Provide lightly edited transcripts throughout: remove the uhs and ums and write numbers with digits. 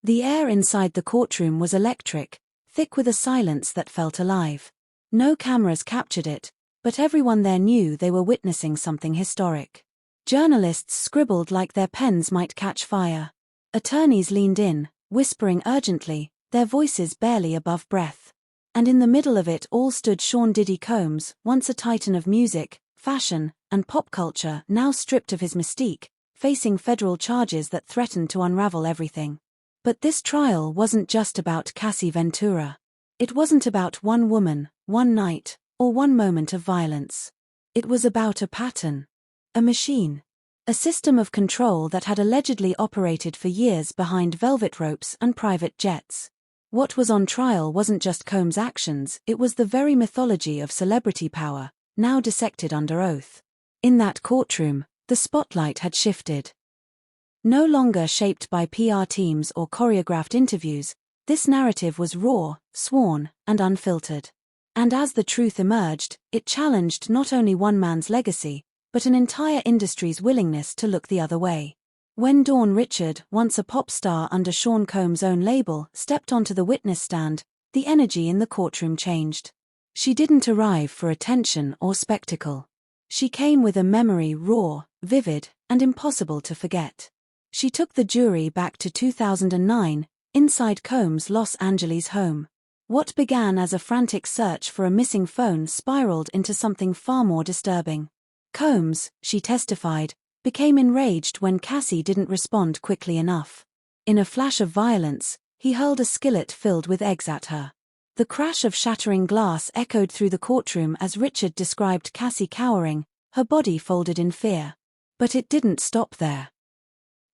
The air inside the courtroom was electric, thick with a silence that felt alive. No cameras captured it, but everyone there knew they were witnessing something historic. Journalists scribbled like their pens might catch fire. Attorneys leaned in, whispering urgently, their voices barely above breath. And in the middle of it all stood Sean Diddy Combs, once a titan of music, fashion, and pop culture, now stripped of his mystique, facing federal charges that threatened to unravel everything. But this trial wasn't just about Cassie Ventura. It wasn't about one woman, one night, or one moment of violence. It was about a pattern. A machine. A system of control that had allegedly operated for years behind velvet ropes and private jets. What was on trial wasn't just Combs' actions, it was the very mythology of celebrity power, now dissected under oath. In that courtroom, the spotlight had shifted. No longer shaped by PR teams or choreographed interviews, this narrative was raw, sworn, and unfiltered. And as the truth emerged, it challenged not only one man's legacy, but an entire industry's willingness to look the other way. When Dawn Richard, once a pop star under Sean Combs' own label, stepped onto the witness stand, the energy in the courtroom changed. She didn't arrive for attention or spectacle. She came with a memory raw, vivid, and impossible to forget. She took the jury back to 2009, inside Combs' Los Angeles home. What began as a frantic search for a missing phone spiraled into something far more disturbing. Combs, she testified, became enraged when Cassie didn't respond quickly enough. In a flash of violence, he hurled a skillet filled with eggs at her. The crash of shattering glass echoed through the courtroom as Richard described Cassie cowering, her body folded in fear. But it didn't stop there.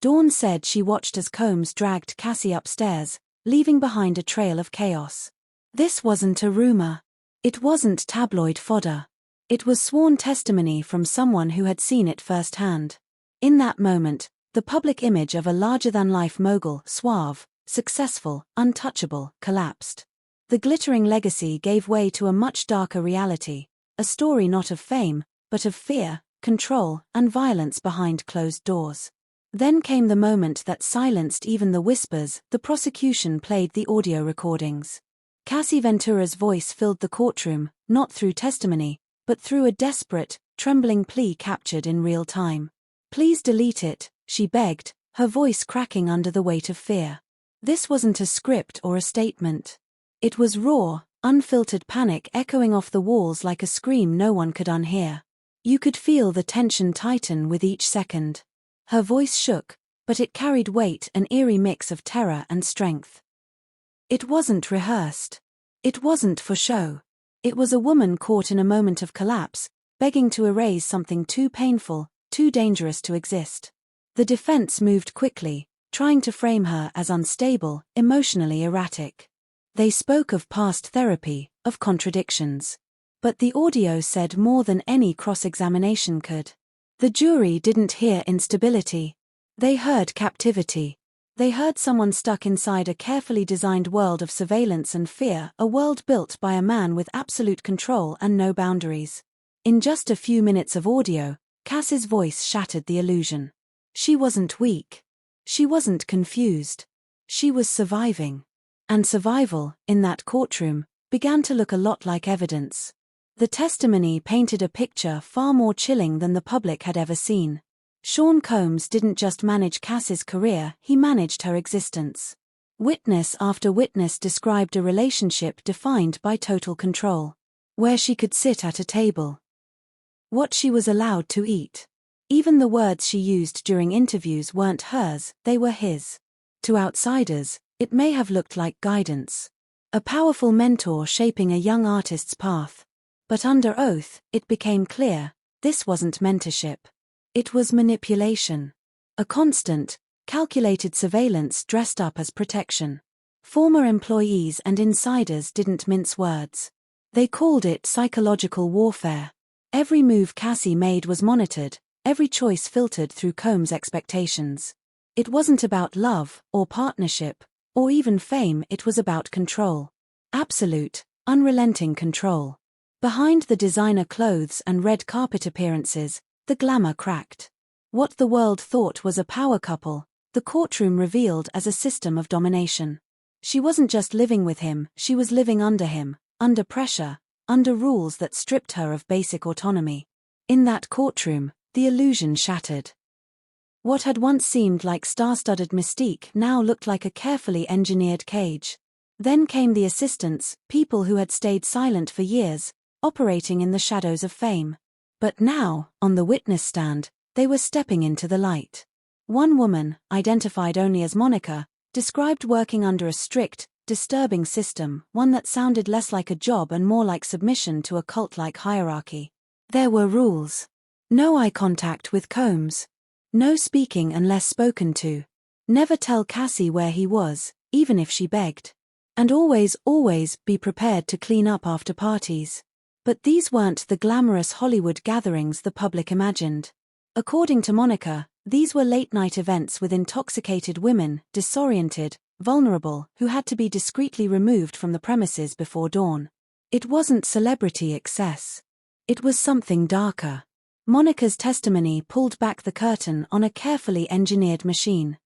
Dawn said she watched as Combs dragged Cassie upstairs, leaving behind a trail of chaos. This wasn't a rumor. It wasn't tabloid fodder. It was sworn testimony from someone who had seen it firsthand. In that moment, the public image of a larger-than-life mogul, suave, successful, untouchable, collapsed. The glittering legacy gave way to a much darker reality, a story not of fame, but of fear, control, and violence behind closed doors. Then came the moment that silenced even the whispers. The prosecution played the audio recordings. Cassie Ventura's voice filled the courtroom, not through testimony, but through a desperate, trembling plea captured in real time. "Please delete it," she begged, her voice cracking under the weight of fear. This wasn't a script or a statement. It was raw, unfiltered panic echoing off the walls like a scream no one could unhear. You could feel the tension tighten with each second. Her voice shook, but it carried weight, an eerie mix of terror and strength. It wasn't rehearsed. It wasn't for show. It was a woman caught in a moment of collapse, begging to erase something too painful, too dangerous to exist. The defense moved quickly, trying to frame her as unstable, emotionally erratic. They spoke of past therapy, of contradictions. But the audio said more than any cross-examination could. The jury didn't hear instability. They heard captivity. They heard someone stuck inside a carefully designed world of surveillance and fear, a world built by a man with absolute control and no boundaries. In just a few minutes of audio, Cassie's voice shattered the illusion. She wasn't weak. She wasn't confused. She was surviving. And survival, in that courtroom, began to look a lot like evidence. The testimony painted a picture far more chilling than the public had ever seen. Sean Combs didn't just manage Cassie's career, he managed her existence. Witness after witness described a relationship defined by total control. Where she could sit at a table. What she was allowed to eat. Even the words she used during interviews weren't hers, they were his. To outsiders, it may have looked like guidance. A powerful mentor shaping a young artist's path. But under oath, it became clear, this wasn't mentorship. It was manipulation. A constant, calculated surveillance dressed up as protection. Former employees and insiders didn't mince words. They called it psychological warfare. Every move Cassie made was monitored, every choice filtered through Combs' expectations. It wasn't about love, or partnership, or even fame, it was about control. Absolute, unrelenting control. Behind the designer clothes and red carpet appearances, the glamour cracked. What the world thought was a power couple, the courtroom revealed as a system of domination. She wasn't just living with him, she was living under him, under pressure, under rules that stripped her of basic autonomy. In that courtroom, the illusion shattered. What had once seemed like star-studded mystique now looked like a carefully engineered cage. Then came the assistants, people who had stayed silent for years, operating in the shadows of fame. But now, on the witness stand, they were stepping into the light. One woman, identified only as Monica, described working under a strict, disturbing system, one that sounded less like a job and more like submission to a cult-like hierarchy. There were rules. No eye contact with Combs. No speaking unless spoken to. Never tell Cassie where he was, even if she begged. And always be prepared to clean up after parties. But these weren't the glamorous Hollywood gatherings the public imagined. According to Monica, these were late-night events with intoxicated women, disoriented, vulnerable, who had to be discreetly removed from the premises before dawn. It wasn't celebrity excess. It was something darker. Monica's testimony pulled back the curtain on a carefully engineered machine.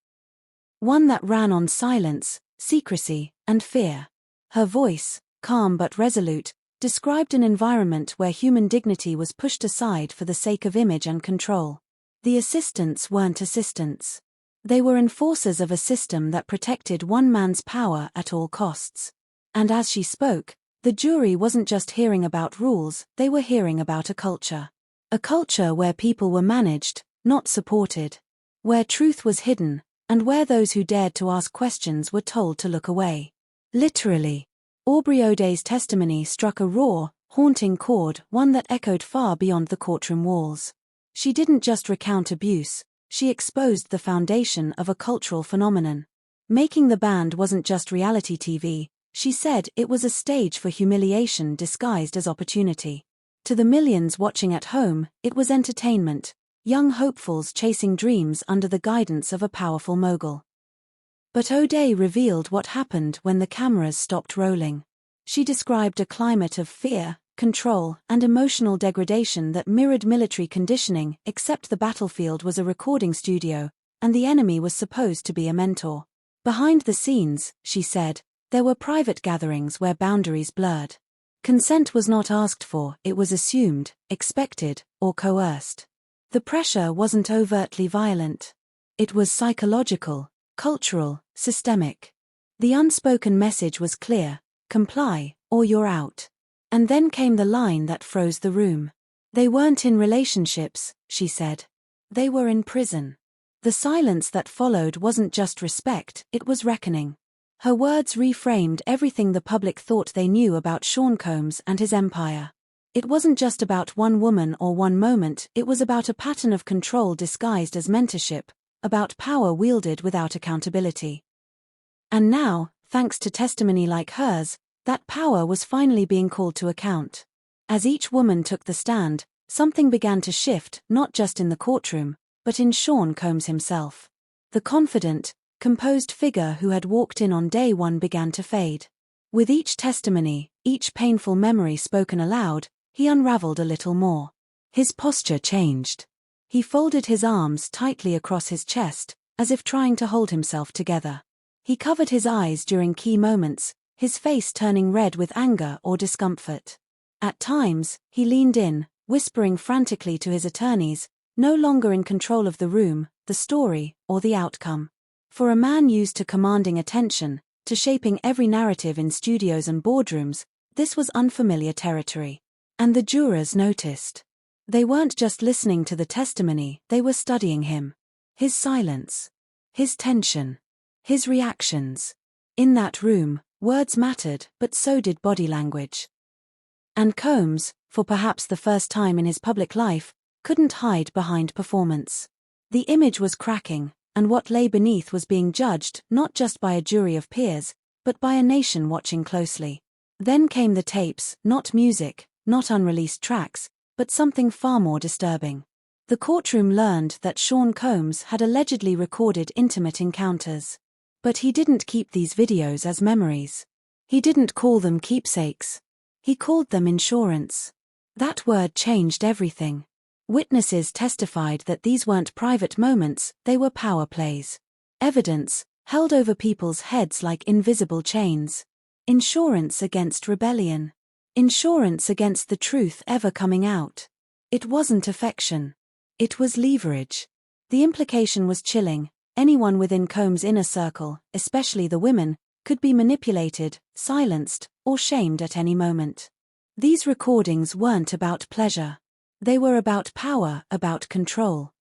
One that ran on silence, secrecy, and fear. Her voice, calm but resolute, described an environment where human dignity was pushed aside for the sake of image and control. The assistants weren't assistants. They were enforcers of a system that protected one man's power at all costs. And as she spoke, the jury wasn't just hearing about rules, they were hearing about a culture. A culture where people were managed, not supported. Where truth was hidden, and where those who dared to ask questions were told to look away. Literally. Aubrey O'Day's testimony struck a raw, haunting chord, one that echoed far beyond the courtroom walls. She didn't just recount abuse, she exposed the foundation of a cultural phenomenon. Making the Band wasn't just reality TV, she said it was a stage for humiliation disguised as opportunity. To the millions watching at home, it was entertainment, young hopefuls chasing dreams under the guidance of a powerful mogul. But O'Day revealed what happened when the cameras stopped rolling. She described a climate of fear, control, and emotional degradation that mirrored military conditioning, except the battlefield was a recording studio, and the enemy was supposed to be a mentor. Behind the scenes, she said, there were private gatherings where boundaries blurred. Consent was not asked for, it was assumed, expected, or coerced. The pressure wasn't overtly violent. It was psychological, cultural, systemic. The unspoken message was clear: comply, or you're out. And then came the line that froze the room. They weren't in relationships, she said. They were in prison. The silence that followed wasn't just respect, it was reckoning. Her words reframed everything the public thought they knew about Sean Combs and his empire. It wasn't just about one woman or one moment, it was about a pattern of control disguised as mentorship, about power wielded without accountability. And now, thanks to testimony like hers, that power was finally being called to account. As each woman took the stand, something began to shift, not just in the courtroom, but in Sean Combs himself. The confident, composed figure who had walked in on day one began to fade. With each testimony, each painful memory spoken aloud, he unraveled a little more. His posture changed. He folded his arms tightly across his chest, as if trying to hold himself together. He covered his eyes during key moments, his face turning red with anger or discomfort. At times, he leaned in, whispering frantically to his attorneys, no longer in control of the room, the story, or the outcome. For a man used to commanding attention, to shaping every narrative in studios and boardrooms, this was unfamiliar territory. And the jurors noticed. They weren't just listening to the testimony, they were studying him. His silence. His tension. His reactions. In that room, words mattered, but so did body language. And Combs, for perhaps the first time in his public life, couldn't hide behind performance. The image was cracking, and what lay beneath was being judged not just by a jury of peers, but by a nation watching closely. Then came the tapes, not music, not unreleased tracks, but something far more disturbing. The courtroom learned that Sean Combs had allegedly recorded intimate encounters. But he didn't keep these videos as memories. He didn't call them keepsakes. He called them insurance. That word changed everything. Witnesses testified that these weren't private moments, they were power plays. Evidence, held over people's heads like invisible chains. Insurance against rebellion. Insurance against the truth ever coming out. It wasn't affection. It was leverage. The implication was chilling. Anyone within Combs' inner circle, especially the women, could be manipulated, silenced, or shamed at any moment. These recordings weren't about pleasure. They were about power, about control.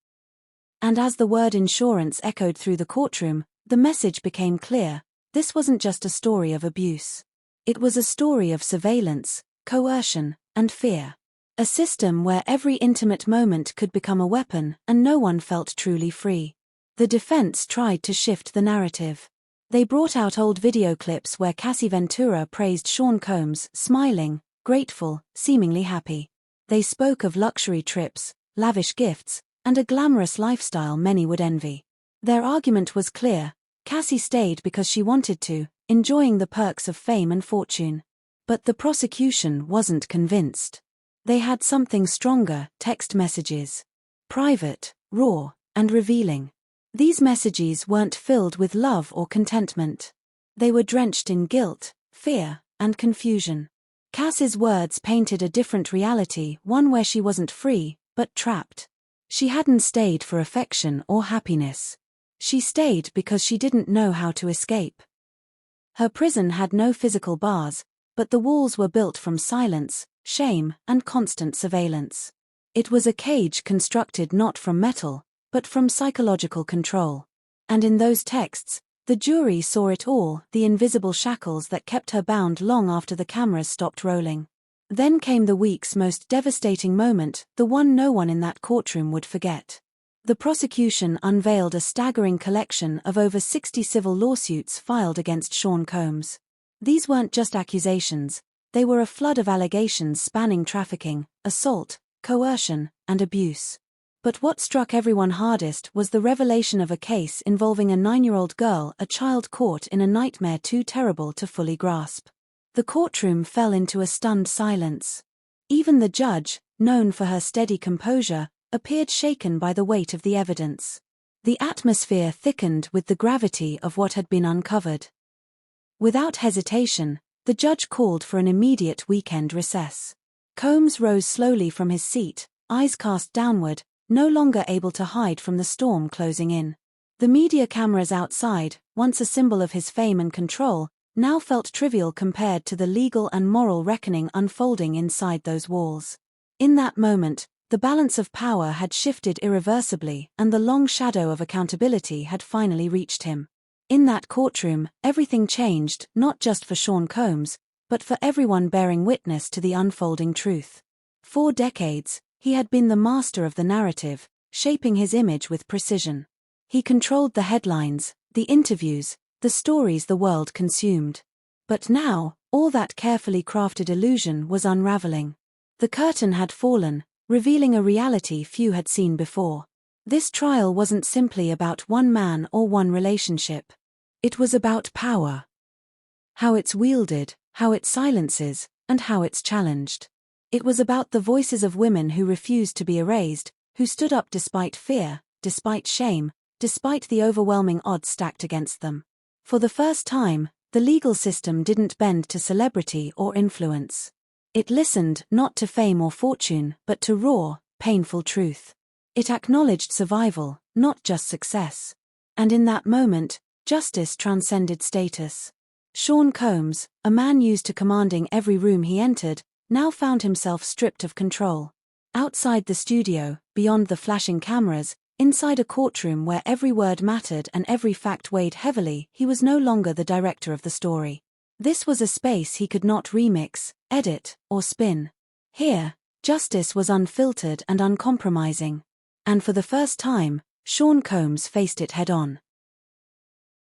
And as the word insurance echoed through the courtroom, the message became clear. This wasn't just a story of abuse. It was a story of surveillance, coercion, and fear. A system where every intimate moment could become a weapon and no one felt truly free. The defense tried to shift the narrative. They brought out old video clips where Cassie Ventura praised Sean Combs, smiling, grateful, seemingly happy. They spoke of luxury trips, lavish gifts, and a glamorous lifestyle many would envy. Their argument was clear. Cassie stayed because she wanted to, enjoying the perks of fame and fortune. But the prosecution wasn't convinced. They had something stronger: text messages. Private, raw, and revealing. These messages weren't filled with love or contentment. They were drenched in guilt, fear, and confusion. Cassie's words painted a different reality, one where she wasn't free, but trapped. She hadn't stayed for affection or happiness. She stayed because she didn't know how to escape. Her prison had no physical bars, but the walls were built from silence, shame, and constant surveillance. It was a cage constructed not from metal, but from psychological control. And in those texts, the jury saw it all: the invisible shackles that kept her bound long after the cameras stopped rolling. Then came the week's most devastating moment, the one no one in that courtroom would forget. The prosecution unveiled a staggering collection of over 60 civil lawsuits filed against Sean Combs. These weren't just accusations, they were a flood of allegations spanning trafficking, assault, coercion, and abuse. But what struck everyone hardest was the revelation of a case involving a 9-year-old girl, a child caught in a nightmare too terrible to fully grasp. The courtroom fell into a stunned silence. Even the judge, known for her steady composure, appeared shaken by the weight of the evidence. The atmosphere thickened with the gravity of what had been uncovered. Without hesitation, the judge called for an immediate weekend recess. Combs rose slowly from his seat, eyes cast downward, no longer able to hide from the storm closing in. The media cameras outside, once a symbol of his fame and control, now felt trivial compared to the legal and moral reckoning unfolding inside those walls. In that moment, the balance of power had shifted irreversibly, and the long shadow of accountability had finally reached him. In that courtroom, everything changed, not just for Sean Combs, but for everyone bearing witness to the unfolding truth. For decades, he had been the master of the narrative, shaping his image with precision. He controlled the headlines, the interviews, the stories the world consumed. But now, all that carefully crafted illusion was unraveling. The curtain had fallen, revealing a reality few had seen before. This trial wasn't simply about one man or one relationship. It was about power. How it's wielded, how it silences, and how it's challenged. It was about the voices of women who refused to be erased, who stood up despite fear, despite shame, despite the overwhelming odds stacked against them. For the first time, the legal system didn't bend to celebrity or influence. It listened not to fame or fortune, but to raw, painful truth. It acknowledged survival, not just success. And in that moment, justice transcended status. Sean Combs, a man used to commanding every room he entered, now found himself stripped of control. Outside the studio, beyond the flashing cameras, inside a courtroom where every word mattered and every fact weighed heavily, he was no longer the director of the story. This was a space he could not remix, edit, or spin. Here, justice was unfiltered and uncompromising. And for the first time, Sean Combs faced it head-on.